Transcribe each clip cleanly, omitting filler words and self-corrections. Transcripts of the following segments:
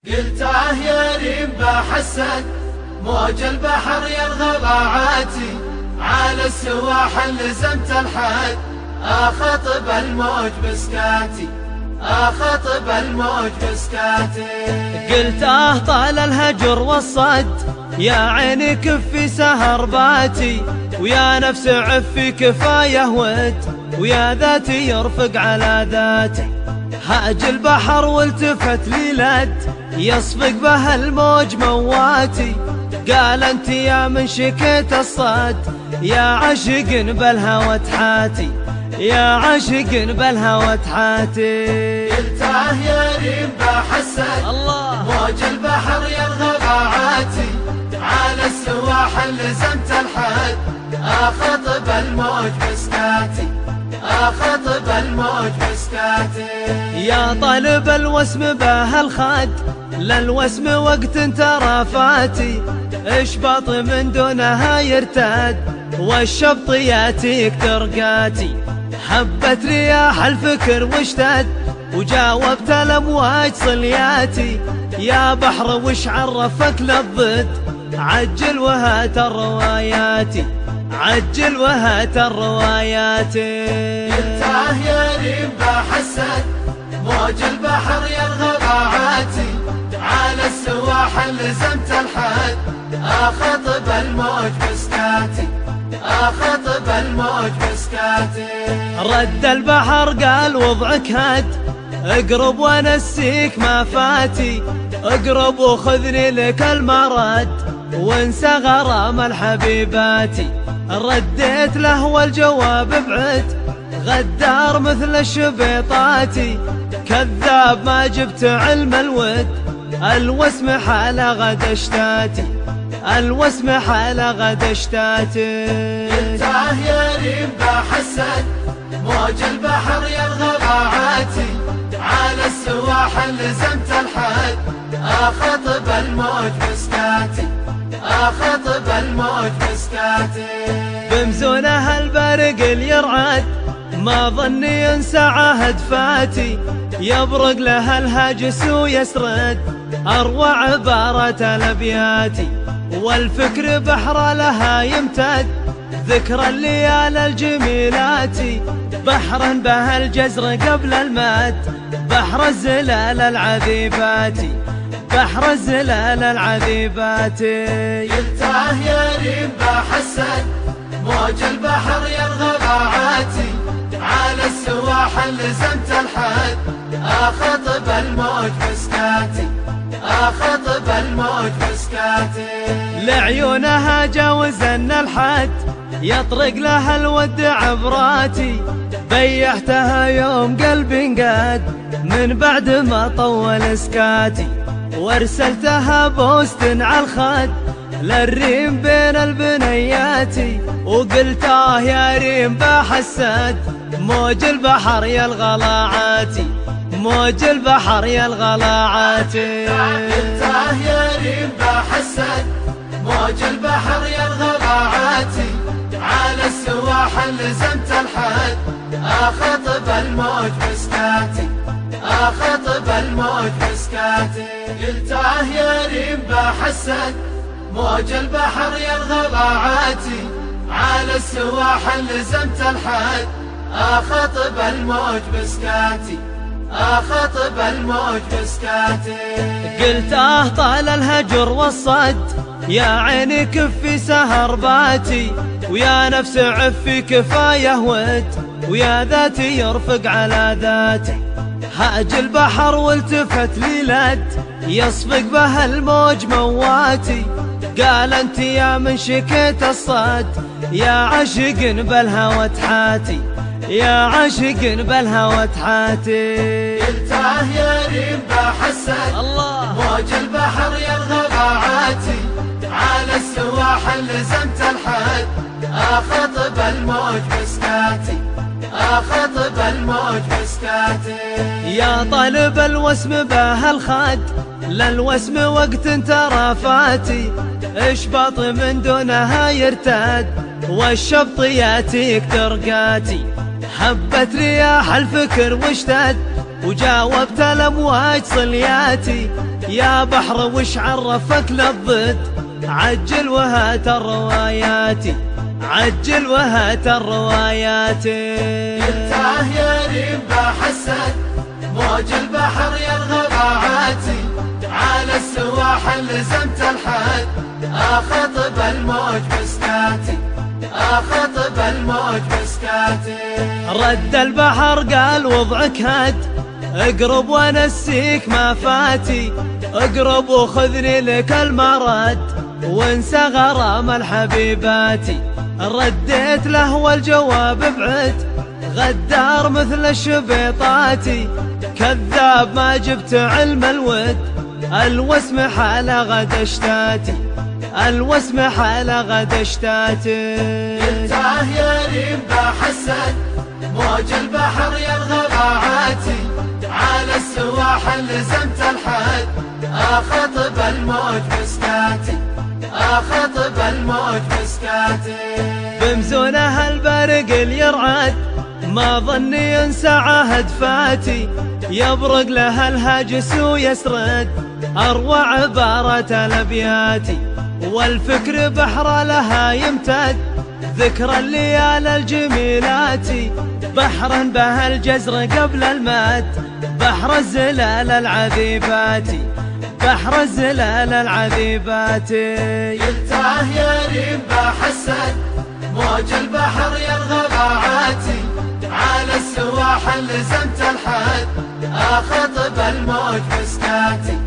قلت يا ريم بحسن موج البحر يرغب عاتي على السواحل لزمت الحد أخاطب الموج بسكاتي أخاطب الموج بسكاتي. قلت طال الهجر والصد يا عيني كفي سهر باتي ويا نفس عفي كفايه ود ويا ذاتي يرفق على ذاتي. هاج البحر والتفت لي لد يصفق به الموج مواتي قال انت يا من شكيت الصد يا عشق بالهوى تحاتي يا عشق بالهوى تحاتي. قلت يا ريم بحسن الله موج البحر يرغب عاتي على السواحل لزمت الحد أخاطب الموج بسكاتي أخاطب الموج بسكاتي. يا طالب الوسم به الخد للوسم وقت ترى فاتي اشبط من دونها يرتد والشبط ياتيك ترقاتي. حبت رياح الفكر واشتد وجاوبت الامواج صلياتي يا بحر وش عرفك للضد عجل وهات الروايات عجل وهات الروايات. قلت يا ريم بحسن موج البحر يرغب عاتي على السواحل لزمت الحد أخاطب الموج بسكاتي أخاطب الموج بسكاتي. رد البحر قال وضعك هد اقرب ونسيك ما فاتي اقرب وخذني لك المرد وانسى غرام الحبيباتي. رديت له والجواب بعد غدار مثل الشبيطاتي كذاب ما جبت علم الود الوسم حال غد اشتاتي الوسم حال غد اشتاتي. قلت يا ريم بحسن موج البحر يرغب عاتي على السواحل لزمت الحد أخاطب الموج بسكاتي أخاطب الموج بسكاتي. بمزونها البرق اليرعد ما ظني ينسى عهد فاتي يبرق لها الهجس ويسرد أروع عبارة الأبيات والفكر بحر لها يمتد ذكرى الليال الجميلات بحرا به الجزر قبل المد بحر الزلال العذيبات بحر الزلال العذيبات. قلت يا ريم بحسن موج البحر يرغب عاتي على السواحل لزمت الحد أخاطب الموج بسكاتي أخاطب الموج بسكاتي. لعيونها جاوزن الحد يطرق لها الود عبراتي بيحتها يوم قلبي انقاد من بعد ما طول سكاتي وارسلتها بوست على الخد للريم بين البنيات وقلت يا ريم بحسد موج البحر يا الغلاعاتي موج البحر يا الغلاعاتي. قلت يا ريم بحسن موج البحر يرغب عاتي على السواحل لزمت الحد أخاطب الموج بسكاتي أخاطب الموج بسكاتي. قلت يا ريم بحسن موج البحر يرغب عاتي على السواحل لزمت الحد أخاطب الموج بسكاتي أخاطب الموج بسكاتي. قلت طال الهجر والصد يا عيني كفي سهر باتي ويا نفس عفي كفايه ود ويا ذاتي يرفق على ذاتي. هاج البحر والتفت لي لد يصفق به الموج مواتي قال انت يا من شكيت الصد يا عشق بالهوى تحاتي يا عشق بالهوى تحاتي. قلت يا ريم بحسن الله موج البحر يرغب عاتي على السواحل لزمت الحد أخاطب الموج بسكاتي أخاطب الموج بسكاتي. يا طالب الوسم به الخد للوسم وقت ترى فاتي اشبط من دونها يرتد والشبط ياتيك ترقاتي. حبت رياح الفكر واشتد وجاوبت الامواج صلياتي يا بحر وش عرفك للضد، عجل وهات الروايات، عجل وهات الروايات. انتاه يا ريم بحسن موج البحر يرغب عاتي، على السواحل لزمت الحد، اخطب الموج بسكاتي، اخطب الموج بسكاتي. رد البحر قال وضعك هد، اقرب وانسيك ما فاتي، اقرب وخذني لك المرد، وانسى غرام الحبيباتي. رديت له والجواب بعد، غدار مثل الشبيطاتي، كذاب ما جبت علم الود، الوسم حال غد اشتاتي، الوسم حال غد اشتاتي. انتاه يا ريم بحسن موج البحر يرغب عاتي، على السواحل لزمت الحد، اخطب الموج بسكاتي، اخطب الموج بسكاتي. بمزونها البرق اليرعد، ما ظني ينسى عهد فاتي، يبرق لها الهاجس ويسرد، اروع عبارة الابيات، والفكر بحر لها يمتد، ذكرى الليال الجميلات، بحر به الجزر قبل المد، بحر الزلال العذيبات، بحر الزلال العذيبات. انتاه يا ريم بحسن موج البحر يرغب عاتي، على السواحل لزمت الحد، اخطب الموج بسكاتي،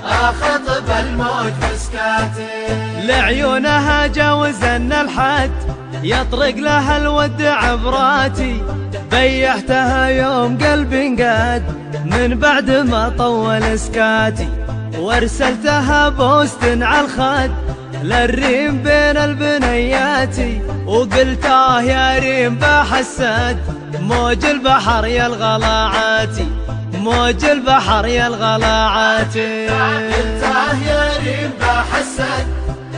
اخطب الموج بسكاتي. لعيونها جاوزنا الحد، يطرق لها الود عبراتي، بيحتها يوم قلبي انقاد، من بعد ما طول سكاتي، وارسلتها بوست على الخد، للريم بين البنيات، وقلت يا ريم بحسد موج البحر يا الغلاعات، موج البحر يا الغلاعات. انتاه يا ريم بحسن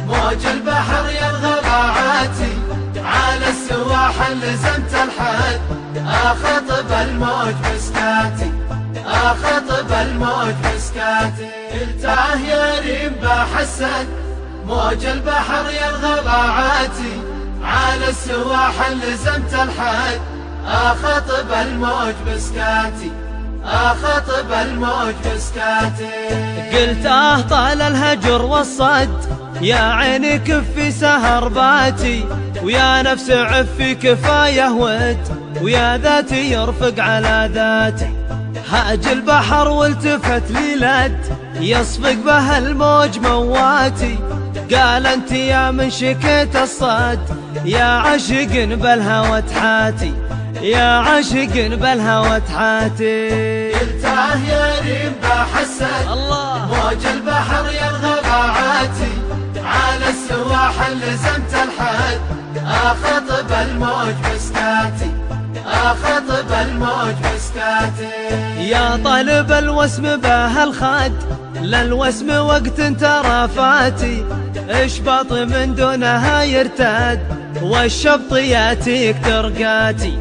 موج البحر يرغب عاتي، على السواحل لزمت الحد، اخطب الموج بسكاتي، اخطب الموج بسكاتي. انتاه يا ريم بحسن موج البحر يرغب عاتي، على السواحل لزمت الحد، اخطب الموج بسكاتي، اخطب الموج بسكاتي. قلت طال الهجر والصد، يا عيني كفي سهر باتي، ويا نفس عفي كفايه ود، ويا ذاتي يرفق على ذاتي. هاج البحر والتفت لي لد، يصفق به الموج مواتي، قال انت يا من شكيت الصد، يا عاشق بالهوى تحاتي، يا عاشق بالهوى تحاتي. انتاه يا ريم بحسن الله موج البحر يرغب عاتي، على السواحل لزمت الحد، اخطب الموج بسكاتي، اخطب الموج بسكاتي. يا طالب الوسم به الخد، للوسم وقت ترى فاتي، اشبط من دونها يرتد، والشبط ياتيك ترقاتي،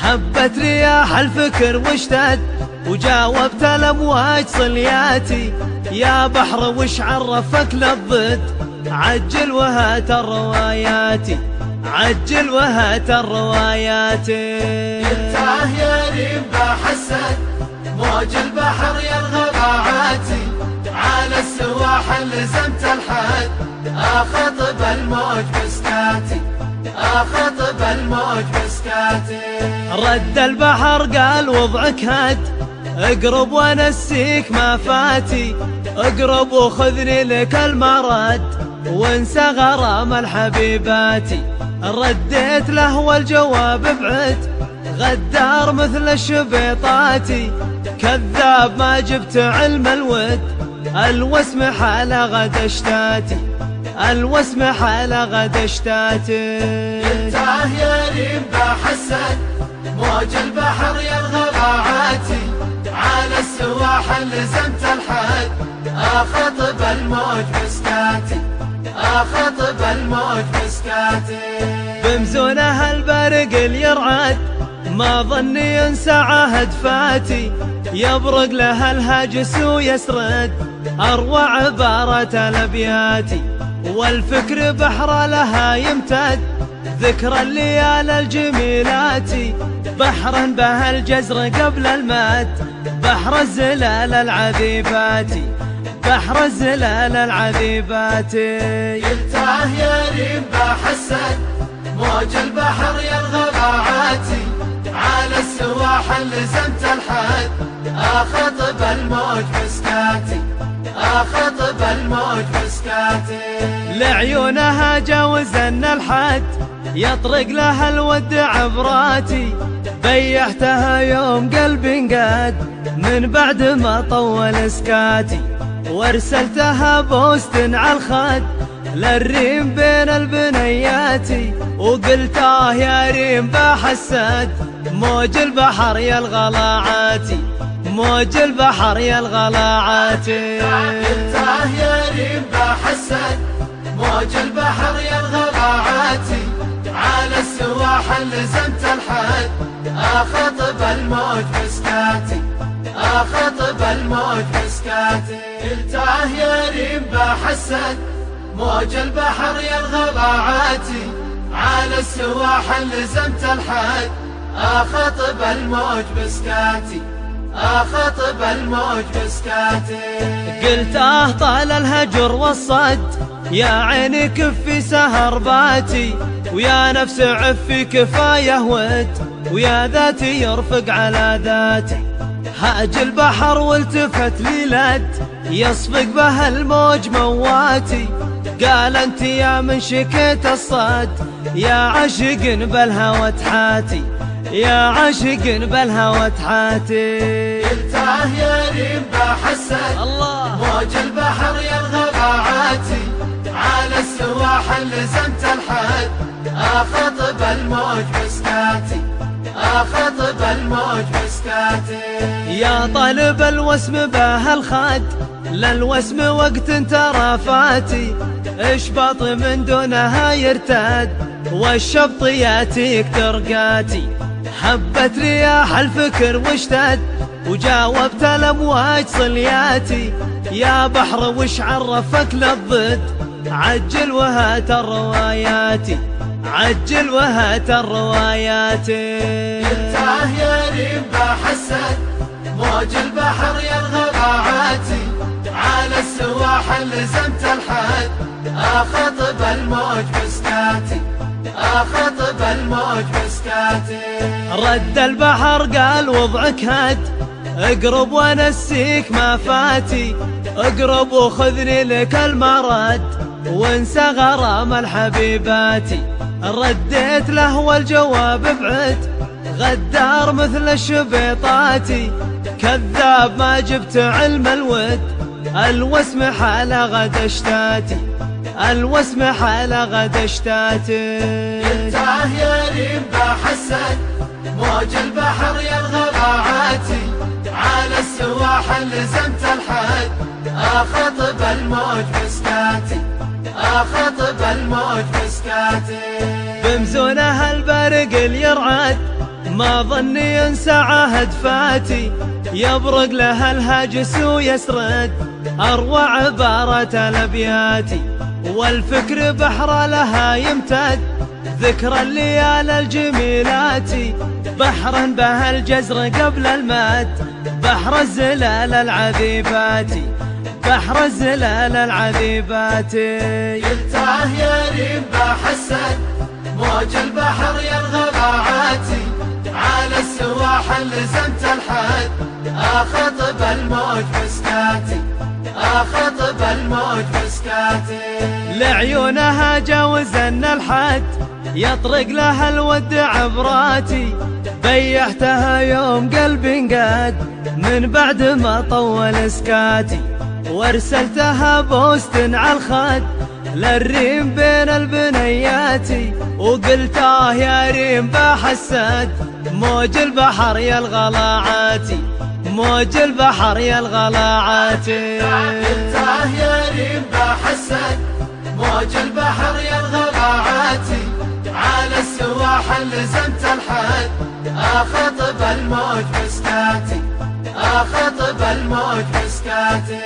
حبت رياح الفكر واشتد، وجاوبت الامواج صلياتي، يا بحر وش عرفك للضد، عجل وهات الروايات، عجل وهات الروايات. انتاه يا ريم بحسن موج البحر يرغب عاتي، على السواحل لزمت الحد، اخطب الموج بسكاتي، اخطب الموج بسكاتي. رد البحر قال وضعك هد، اقرب وانسيك ما فاتي، اقرب وخذني لك المرد، وانسى غرام الحبيبات. رديت له والجواب بعد، غدار مثل الشبيطاتي، كذاب ما جبت علم الود، الوسم حال غد اشتاتي، الوسم حال غد اشتاتي. انتاه يا ريم بحسن موج البحر يرغب عاتي، على السواحل لزمت الحد، اخطب الموج بسكاتي، اخطب الموج بسكاتي. بمزونها البرق اليرعد، ما ظني ينسى عهد فاتي، يبرق لها الهاجس ويسرد، أروع عبارة الأبيات، والفكر بحر لها يمتد ذكر الليال الجميلات، بحر به الجزر قبل المد، بحر الزلال العذيبات، بحر الزلال العذيبات. قلته يا ريم بحسن موج البحر يا الغباعاتي، على السواحل لزمت الحد، أخطب الموج بسكاتي، أخطب الموج بسكاتي. لعيونها جاوزنا الحد يطرق لها الود عبراتي، بيحتها يوم قلبي انقاد من بعد ما طول سكاتي، وارسلتها بوست على الخد للريم بين البنيات، وقلت يا ريم بحسد موج البحر يا الغلاعات، موج البحر يا الغلاعات. قلته يا ريم بحسد موج البحر يا الغلاعات، على السواحل لزمت الحد، أخطب الموج بسكاتي، أخطب الموج بسكاتي. قلته يا ريم بحسد موج البحر يا الغباعات، على السواحل لزمت الحد، أخطب الموج بسكاتي، أخطب الموج بسكاتي. قلت طال الهجر والصد يا عيني كفي سهر باتي، ويا نفس عفي كفايه ود، ويا ذاتي يرفق على ذاتي، هاج البحر والتفت لي لد يصفق به الموج مواتي، قال انت يا من شكيت الصد يا عاشق بالهوى تحاتي، يا عاشق بالهوى تحاتي. قلته يا ريم بحسن الله موج البحر يا الغباعات، على السواحل لزمت الحد، أخطب الموج بسكاتي، أخطب الموج بسكاتي. يا طالب الوسم به الخد للوسم وقت ترى فاتي، اشبط من دونها يرتد والشبط ياتيك ترقاتي، حبت رياح الفكر واشتد وجاوبت الامواج صلياتي، يا بحر وش عرفك للضد عجل وهات الروايات، عجل وهات الروايات. قلته يا ريم بحسن موج البحر يا الغباعات، على السواحل لزمت الحد، أخطب الموج بسكاتي، أخطب الموج بسكاتي. رد البحر قال وضعك هد اقرب ونسيك ما فاتي، اقرب وخذني لك المرد وانسى غرام الحبيباتي، رديت له والجواب بعد غدار مثل الشبيطاتي، كذاب ما جبت علم الود الوسم حال غد اشتاتي، الوسم حال غد اشتاتي. قلته يا ريم بحسن موج البحر يا الغباعات، على السواحل لزمت الحد، أخطب الموج بسكاتي، أخطب الموج بسكاتي. بمزونها البرق اليرعد ما ظني ينسى عهد فاتي، يبرق لها الهاجس ويسرد أروع عبارة الأبيات، والفكر بحر لها يمتد ذكر الليال الجميلات، بحر به الجزر قبل المد، بحر الزلال العذيبات، بحر الزلال العذيبات. قلته يا ريم بحسن موج البحر يا الغباعات، على السواحل لزمت الحد، أخطب الموج بسكاتي، أخطب الموج بسكاتي. لعيونها جاوزنا الحد يطرق لها الود عبراتي، بيحتها يوم قلبي انقاد من بعد ما طول سكاتي، وارسلتها بوست على الخد للريم بين البنيات، وقلت يا ريم بحسد موج البحر يا الغلاعات، موج البحر يا الغلاعات. قلته يا ريم بحسن موج البحر يا الغباعات، على السواحل لزمت الحد، أخطب الموج بسكاتي، أخطب الموج بسكاتي.